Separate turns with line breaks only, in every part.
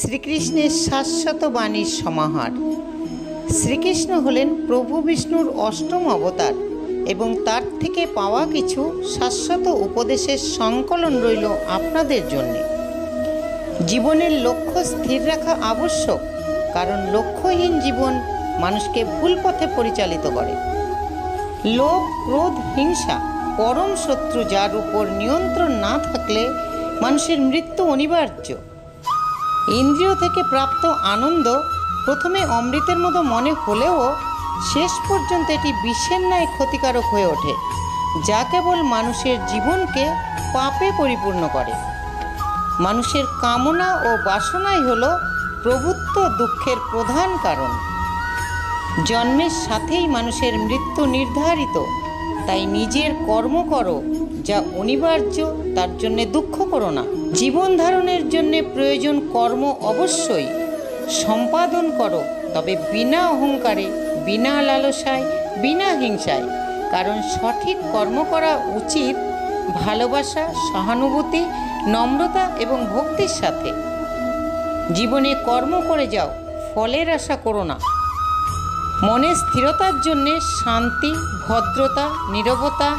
শ্রীকৃষ্ণের শাশ্বত বাণীর সমাহার। শ্রীকৃষ্ণ হলেন প্রভু বিষ্ণুর অষ্টম অবতার এবং তার থেকে পাওয়া কিছু শাশ্বত উপদেশের সংকলন রইল আপনাদের জন্যে। জীবনের লক্ষ্য স্থির রাখা আবশ্যক, কারণ লক্ষ্যহীন জীবন মানুষকে ভুল পথে পরিচালিত করে। লোভ, ক্রোধ, হিংসা পরম শত্রু, যার উপর নিয়ন্ত্রণ না থাকলে মানুষের মৃত্যু অনিবার্য। ইন্দ্রিয় থেকে প্রাপ্ত আনন্দ প্রথমে অমৃতের মতো মনে হলেও শেষ পর্যন্ত এটি বিষের ন্যায় ক্ষতিকারক হয়ে ওঠে, যা কেবল মানুষের জীবনকে পাপে পরিপূর্ণ করে। মানুষের কামনা ও বাসনাই হল প্রভুত্ব দুঃখের প্রধান কারণ। জন্মের সাথেই মানুষের মৃত্যু নির্ধারিত, তাই নিজের কর্ম করো, যা অনিবার্য, তার জন্যে দুঃখ করো না। জীবন ধারণের জন্যে প্রয়োজন কর্ম অবশ্যই সম্পাদন করো, তবে বিনা অহংকারে, বিনা লালসায়, বিনা হিংসায়। কারণ সঠিক কর্ম করা উচিত ভালোবাসা, সহানুভূতি, নম্রতা এবং ভক্তির সাথে। জীবনে কর্ম করে যাও, ফলের আশা করো না। মনে স্থিরতার জন্যে শান্তি, ভদ্রতা, নীরবতা,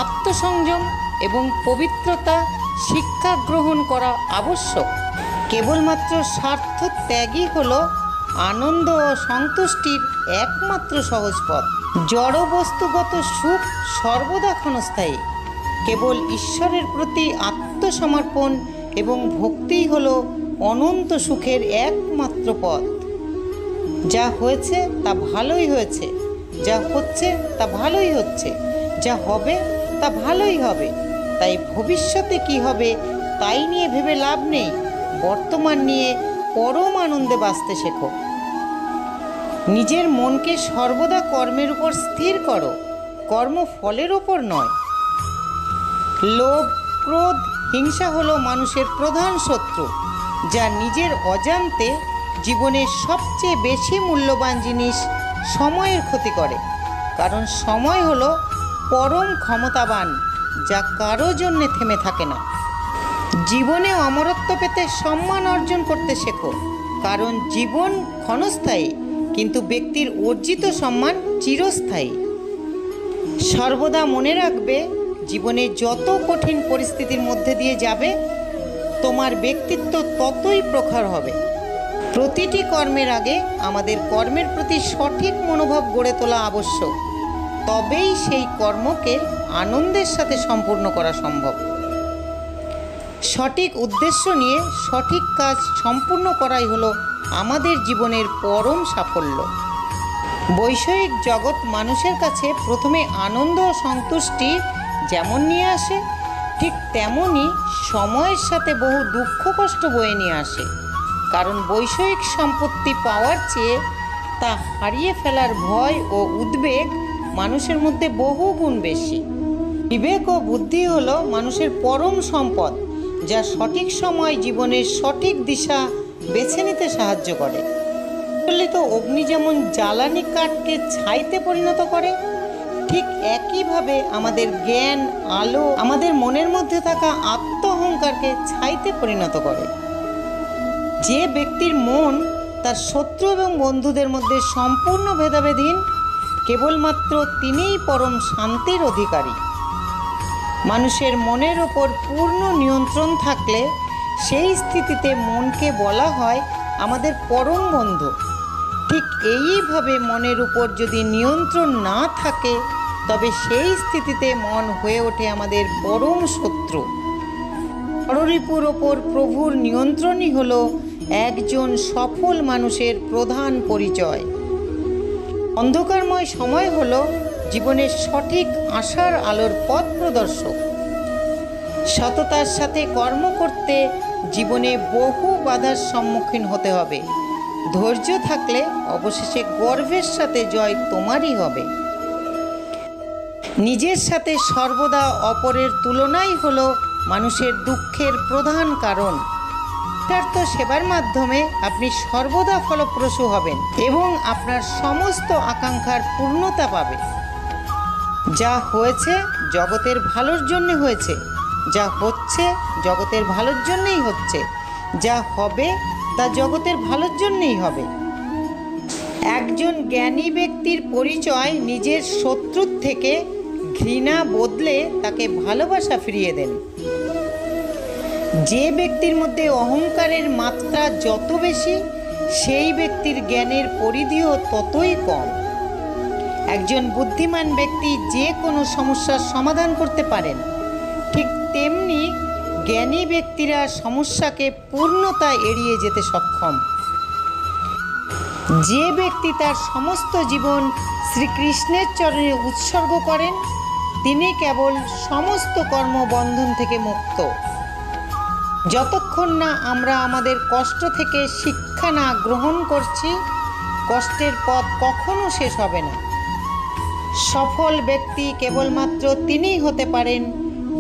আত্মসংযম এবং পবিত্রতা শিক্ষা গ্রহণ করা আবশ্যক। কেবলমাত্র স্বার্থ ত্যাগই হল আনন্দ ও সন্তুষ্টির একমাত্র সহজ পথ। জড় বস্তুগত সুখ সর্বদা ক্ষণস্থায়ী। কেবল ঈশ্বরের প্রতি আত্মসমর্পণ এবং ভক্তিই হল অনন্ত সুখের একমাত্র পথ। যা হয়েছে তা ভালোই হয়েছে, যা হচ্ছে তা ভালোই হচ্ছে, যা হবে তা ভালোই হবে। তাই ভবিষ্যতে কি হবে তাই নিয়ে ভেবে লাভ নেই, বর্তমান নিয়ে পরম আনন্দে বাঁচতে শেখো। নিজের মনকে সর্বদা কর্মের উপর স্থির করো, কর্মফলের ওপর নয়। লোভ, ক্রোধ, হিংসা হলো মানুষের প্রধান শত্রু, যা নিজের অজান্তে জীবনের সবচেয়ে বেশি মূল্যবান জিনিস সময়ের ক্ষতি করে। কারণ সময় হলো পরম ক্ষমতাবান, যা কারো জন্যে থেমে থাকে না। জীবনে অমরত্ব পেতে সম্মান অর্জন করতে শেখো, কারণ জীবন ক্ষণস্থায়ী, কিন্তু ব্যক্তির অর্জিত সম্মান চিরস্থায়ী। সর্বদা মনে রাখবে, জীবনে যত কঠিন পরিস্থিতির মধ্যে দিয়ে যাবে, তোমার ব্যক্তিত্ব ততই প্রখর হবে। প্রতিটি কর্মের আগে আমাদের কর্মের প্রতি সঠিক মনোভাব গড়ে তোলা আবশ্যক, তবেই সেই কর্মকে আনন্দের সাথে সম্পূর্ণ করা সম্ভব। সঠিক উদ্দেশ্য নিয়ে সঠিক কাজ সম্পূর্ণ করাই হলো আমাদের জীবনের পরম সাফল্য। বৈষয়িক জগৎ মানুষের কাছে প্রথমে আনন্দ ও সন্তুষ্টি যেমন নিয়ে আসে, ঠিক তেমনই সময়ের সাথে বহু দুঃখ কষ্ট বয়ে নিয়ে আসে। কারণ বৈষয়িক সম্পত্তি পাওয়ার চেয়ে তা হারিয়ে ফেলার ভয় ও উদ্বেগ মানুষের মধ্যে বহু গুণ বেশি। বিবেক ও বুদ্ধি হলো মানুষের পরম সম্পদ, যা সঠিক সময় জীবনের সঠিক দিশা বেছে নিতে সাহায্য করে। প্রজ্বলিত অগ্নি যেমন জ্বালানি কাঠকে ছাইতে পরিণত করে, ঠিক একইভাবে আমাদের জ্ঞান, আলো আমাদের মনের মধ্যে থাকা আত্ম অহংকারকে ছাইতে পরিণত করে। যে ব্যক্তির মন তার শত্রু এবং বন্ধুদের মধ্যে সম্পূর্ণ ভেদাভেদহীন, কেবলমাত্র তিনিই পরম শান্তির অধিকারী। মানুষের মনের ওপর পূর্ণ নিয়ন্ত্রণ থাকলে সেই স্থিতিতে মনকে বলা হয় আমাদের পরম বন্ধু। ঠিক এইভাবে মনের উপর যদি নিয়ন্ত্রণ না থাকে, তবে সেই স্থিতিতে মন হয়ে ওঠে আমাদের পরম শত্রু। ষড়রিপুর ওপর প্রভুর নিয়ন্ত্রণই হলো একজন সফল মানুষের প্রধান পরিচয়। অন্ধকারময় সময় হলো জীবনের সঠিক আশার আলোর পথ প্রদর্শক। সততার সাথে কর্ম করতে জীবনে বহু বাধার সম্মুখীন হতে হবে। ধৈর্য থাকলে অবশেষে গর্বের সাথে জয় তোমারই হবে। নিজের সাথে সর্বদা অপরের তুলনাই হলো মানুষের দুঃখের প্রধান কারণ। যথার্থ সেবার মাধ্যমে আপনি সর্বদা ফলপ্রসূ হবেন এবং আপনার সমস্ত আকাঙ্ক্ষার পূর্ণতা পাবে। যা হয়েছে জগতের ভালোর জন্য হয়েছে, যা হচ্ছে জগতের ভালোর জন্যই হচ্ছে, যা হবে তা জগতের ভালোর জন্যই হবে। একজন জ্ঞানী ব্যক্তির পরিচয় নিজের শত্রুর থেকে ঘৃণা বদলে তাকে ভালোবাসা ফিরিয়ে দেন। যে ব্যক্তির মধ্যে অহংকারের মাত্রা যত বেশি, সেই ব্যক্তির জ্ঞানের পরিধিও ততই কম। একজন বুদ্ধিমান ব্যক্তি যে কোনো সমস্যার সমাধান করতে পারেন, ঠিক তেমনি জ্ঞানী ব্যক্তিরা সমস্যাকে পূর্ণতা এড়িয়ে যেতে সক্ষম। যে ব্যক্তি তার সমস্ত জীবন শ্রীকৃষ্ণের চরণে উৎসর্গ করেন, তিনি কেবল সমস্ত কর্মবন্ধন থেকে মুক্ত। যতক্ষণ না আমরা আমাদের কষ্ট থেকে শিক্ষা না গ্রহণ করছি, কষ্টের পথ কখনো শেষ হবে না। সফল ব্যক্তি কেবলমাত্র তিনিই হতে পারেন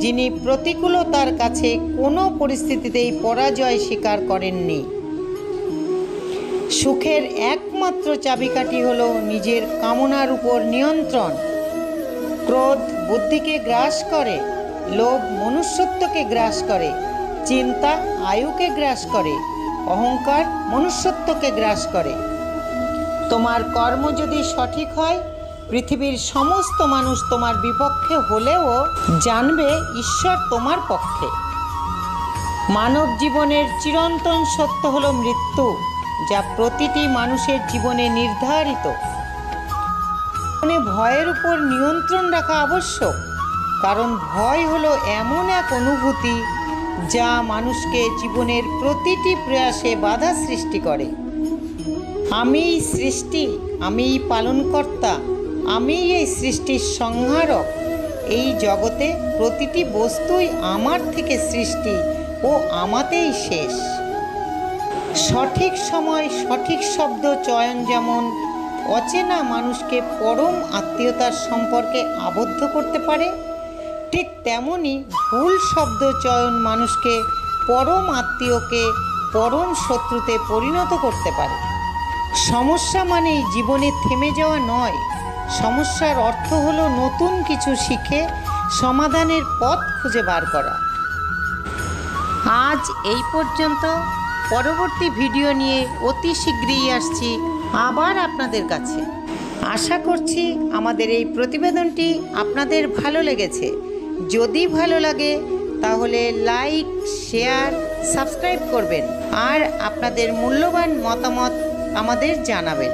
যিনি প্রতিকূলতার কাছে কোনো পরিস্থিতিতেই পরাজয় স্বীকার করেননি। সুখের একমাত্র চাবিকাঠি হলো নিজের কামনার উপর নিয়ন্ত্রণ। ক্রোধ বুদ্ধিকে গ্রাস করে, লোভ মনুষ্যত্বকে গ্রাস করে, চিন্তা আয়ুকে গ্রাস করে, অহংকার মনুষ্যত্বকে গ্রাস করে। তোমার কর্ম যদি সঠিক হয়, পৃথিবীর সমস্ত মানুষ তোমার বিপক্ষে হলেও জানবে ঈশ্বর তোমার পক্ষে। মানব জীবনের চিরন্তন সত্য হলো মৃত্যু, যা প্রতিটি মানুষের জীবনে নির্ধারিত। ভয়ের উপর নিয়ন্ত্রণ রাখা আবশ্যক, কারণ ভয় হলো এমন এক অনুভূতি যা মানুষকে জীবনের প্রতিটি প্রয়াসে বাধা সৃষ্টি করে। আমিই সৃষ্টি, আমিই পালনকর্তা, আমিই এই সৃষ্টির সংহারক। এই জগতে প্রতিটি বস্তুই আমার থেকে সৃষ্টি ও আমাতেই শেষ। সঠিক সময় সঠিক শব্দ চয়ন যেমন অচেনা মানুষকে পরম আত্মীয়তার সম্পর্কে আবদ্ধ করতে পারে, ঠিক তেমনি ভুল শব্দ চয়ন মানুষকে পরম আত্মীয়কে পরম শত্রুতে পরিণত করতে পারে। সমস্যা মানেই জীবনে থেমে যাওয়া নয়, সমস্যার অর্থ হলো নতুন কিছু শিখে সমাধানের পথ খুঁজে বার করা। আজ এই পর্যন্ত। পরবর্তী ভিডিও নিয়ে অতি শীঘ্রই আসছি আবার আপনাদের কাছে। আশা করছি আমাদের এই প্রতিবেদনটি আপনাদের ভালো লেগেছে। যদি ভালো লাগে তাহলে লাইক, শেয়ার, সাবস্ক্রাইব করবেন আর আপনাদের মূল্যবান মতামত আমাদের জানাবেন।